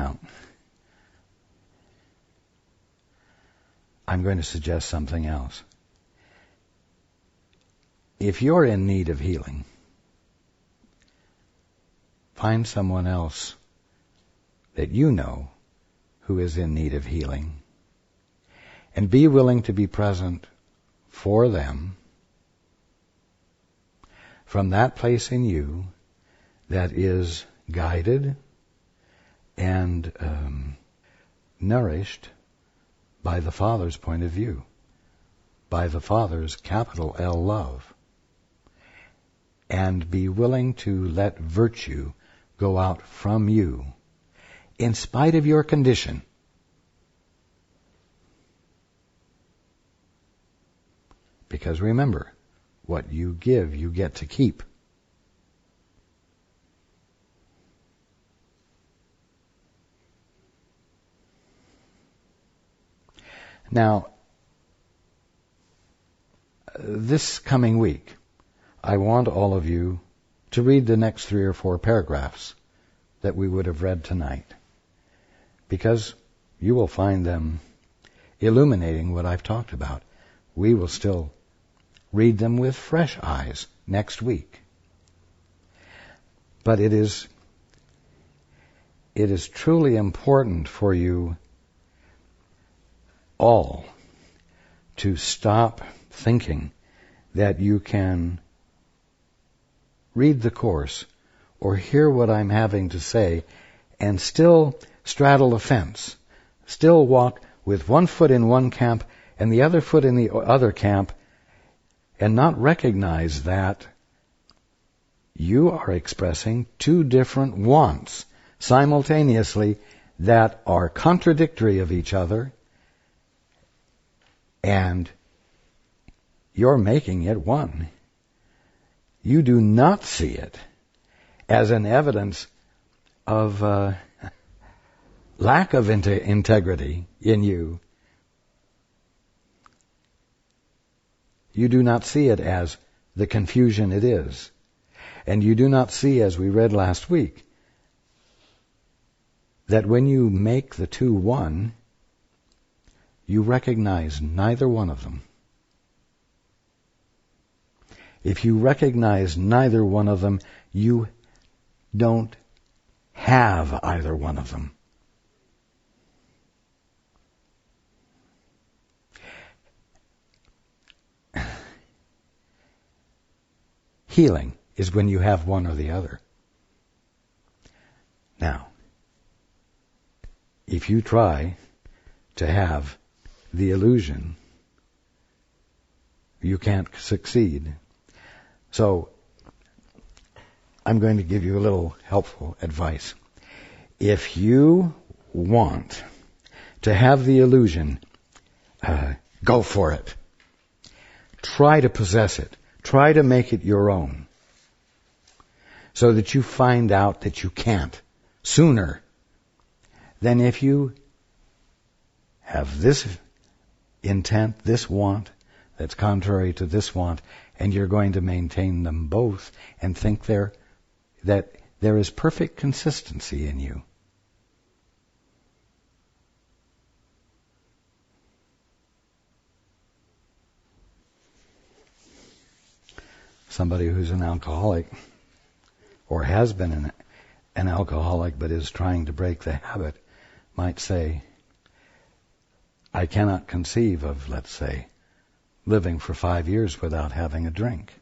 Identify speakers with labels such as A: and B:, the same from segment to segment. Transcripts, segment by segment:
A: Now, I'm going to suggest something else. If you're in need of healing, find someone else that you know who is in need of healing, and be willing to be present for them from that place in you that is guided and nourished by the Father's point of view, by the Father's capital L love, and be willing to let virtue go out from you in spite of your condition. Because remember, what you give, you get to keep. Now, this coming week, I want all of you to read the next 3 or 4 paragraphs that we would have read tonight, because you will find them illuminating what I've talked about. We will still read them with fresh eyes next week. But it is truly important for you all to stop thinking that you can read the Course or hear what I'm having to say and still straddle a fence, still walk with one foot in one camp and the other foot in the other camp, and not recognize that you are expressing 2 different wants simultaneously that are contradictory of each other, and you're making it one. You do not see it as an evidence of lack of integrity in you. You do not see it as the confusion it is. And you do not see, as we read last week, that when you make the 2 one, you recognize neither one of them. If you recognize neither one of them, you don't have either one of them. Healing is when you have one or the other. Now, if you try to have the illusion, you can't succeed. So, I'm going to give you a little helpful advice. If you want to have the illusion, go for it. Try to possess it. Try to make it your own, so that you find out that you can't sooner than if you have this intent, this want, that's contrary to this want, and you're going to maintain them both and think that there is perfect consistency in you. Somebody who's an alcoholic, or has been an alcoholic but is trying to break the habit, might say, I cannot conceive of, let's say, living for 5 years without having a drink.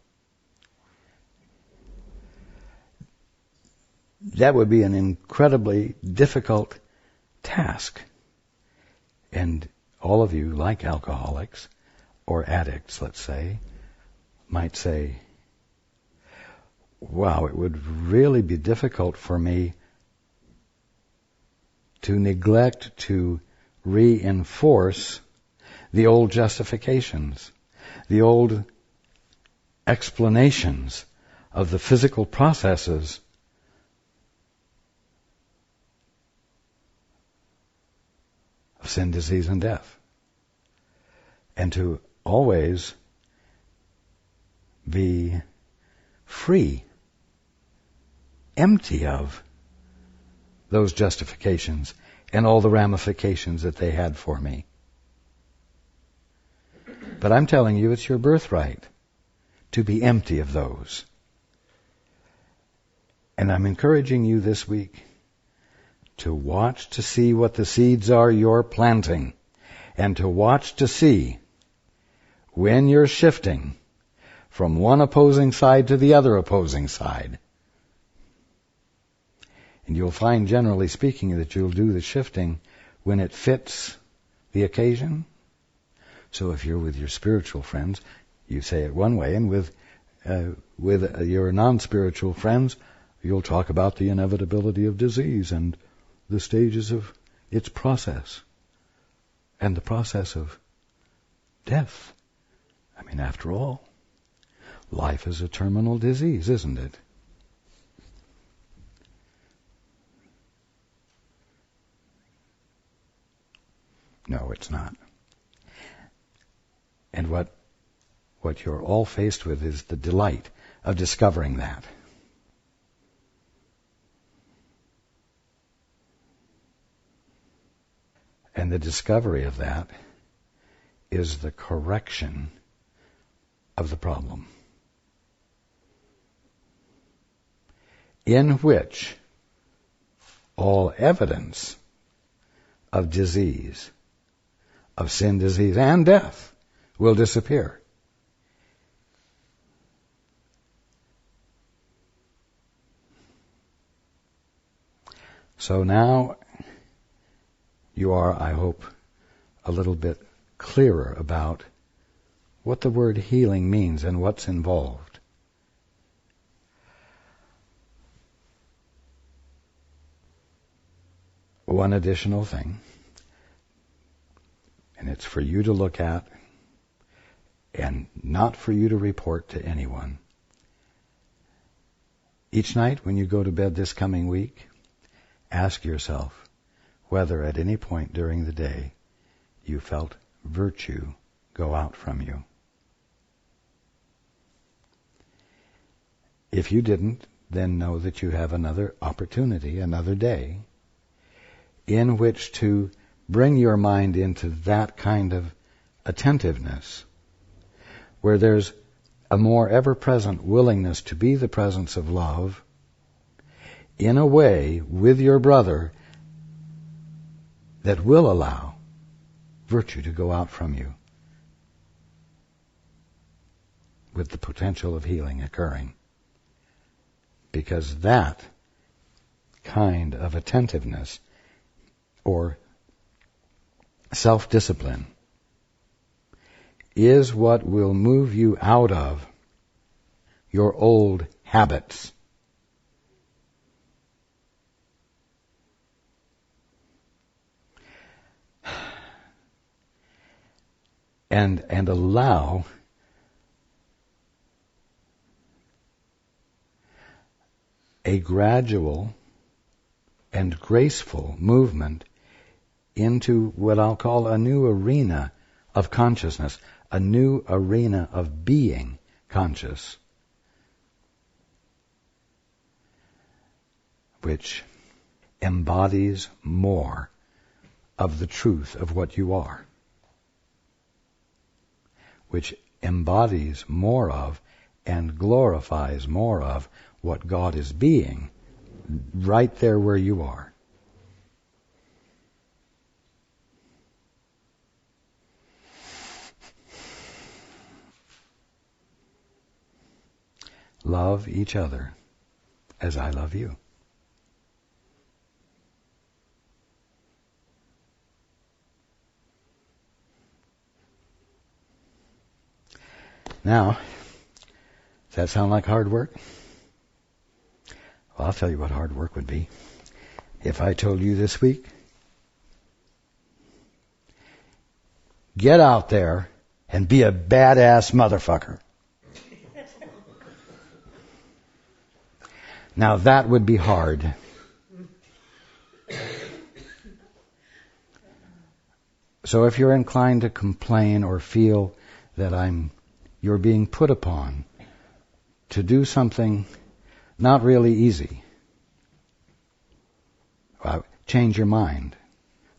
A: That would be an incredibly difficult task. And all of you, like alcoholics, or addicts, let's say, might say, wow, it would really be difficult for me to neglect to reinforce the old justifications, the old explanations of the physical processes of sin, disease, and death, and to always be free, empty of those justifications and all the ramifications that they had for me. But I'm telling you, it's your birthright to be empty of those. And I'm encouraging you this week to watch to see what the seeds are you're planting, and to watch to see when you're shifting from one opposing side to the other opposing side. And you'll find, generally speaking, that you'll do the shifting when it fits the occasion. So if you're with your spiritual friends, you say it one way, and with your non-spiritual friends, you'll talk about the inevitability of disease and the stages of its process and the process of death. I mean, after all, life is a terminal disease, isn't it? No, it's not. And what you're all faced with is the delight of discovering that. And the discovery of that is the correction of the problem, in which all evidence of disease, of sin, disease, and death will disappear. So now you are, I hope, a little bit clearer about what the word healing means and what's involved. One additional thing, and it's for you to look at and not for you to report to anyone. Each night when you go to bed this coming week, ask yourself whether at any point during the day you felt virtue go out from you. If you didn't, then know that you have another opportunity, another day, in which to bring your mind into that kind of attentiveness, where there's a more ever-present willingness to be the presence of love in a way with your brother that will allow virtue to go out from you, with the potential of healing occurring. Because that kind of attentiveness or self-discipline is what will move you out of your old habits. And allow a gradual and graceful movement into what I'll call a new arena of consciousness, a new arena of being conscious, which embodies more of the truth of what you are, which embodies more of and glorifies more of what God is being right there where you are. Love each other as I love you. Now, does that sound like hard work? Well, I'll tell you what hard work would be. If I told you this week, get out there and be a badass motherfucker. Now that would be hard. So if you're inclined to complain or feel that you're being put upon to do something not really easy, change your mind.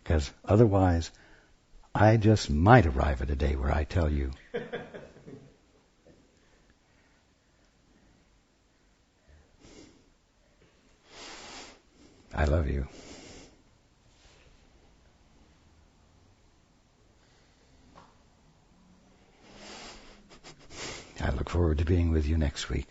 A: Because otherwise, I just might arrive at a day where I tell you, I love you. I look forward to being with you next week.